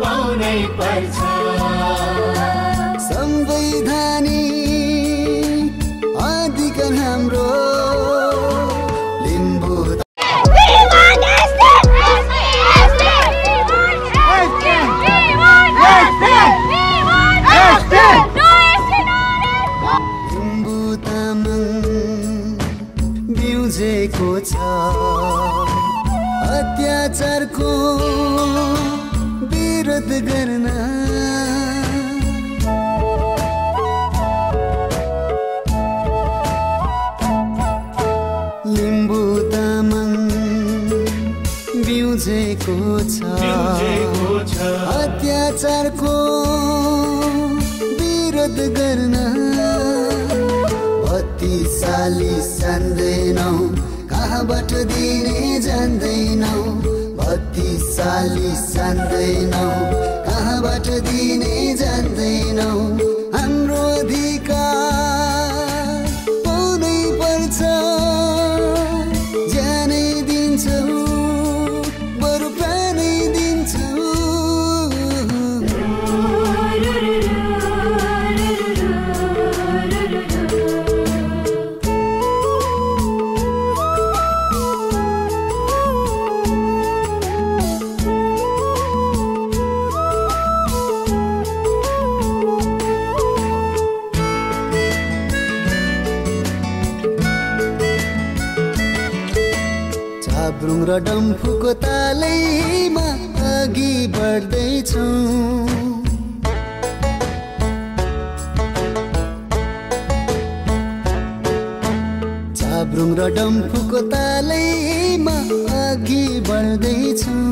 पाउनै पर्छ संवैधानिक अधिकार हाम्रो लिम्बू बिउजेको छ अत्याचारको विरोध गर्न लिम्बू तामाङ बिउजेको छ अत्याचारको विरोध गर्न बत्तीसाली सान्दैनौ कहाँबाट दिने जान्दैनौ बत्तीसाली सान्दैनौ कहाँबाट दिने जान्दैनौ हाम्रो अधिकार पाउनै पर्छ ज्यानै दिन्छौ बरु प्राणै दिन्छौ झाब्रुङ र डम्फुको तालैमा अघि बढ्दैछौँ झाब्रुङ र डम्फुको तालैमा अघि बढ्दैछौँ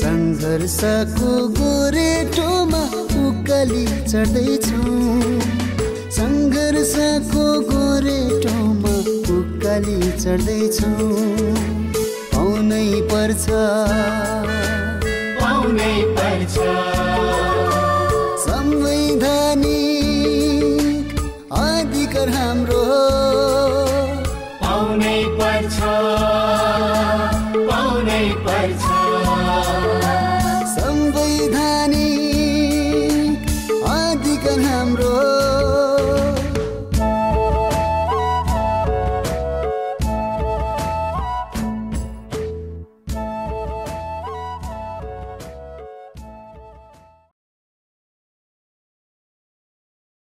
सङ्घर्षको गोरेटोमा उकाली चढ्दैछौँ सङ्घर्षको गोरेटोमा उकाली चढ्दैछौँ पाउनै पर्छ संवैधानिक अधिकार हाम्रो पाउनै पर्छ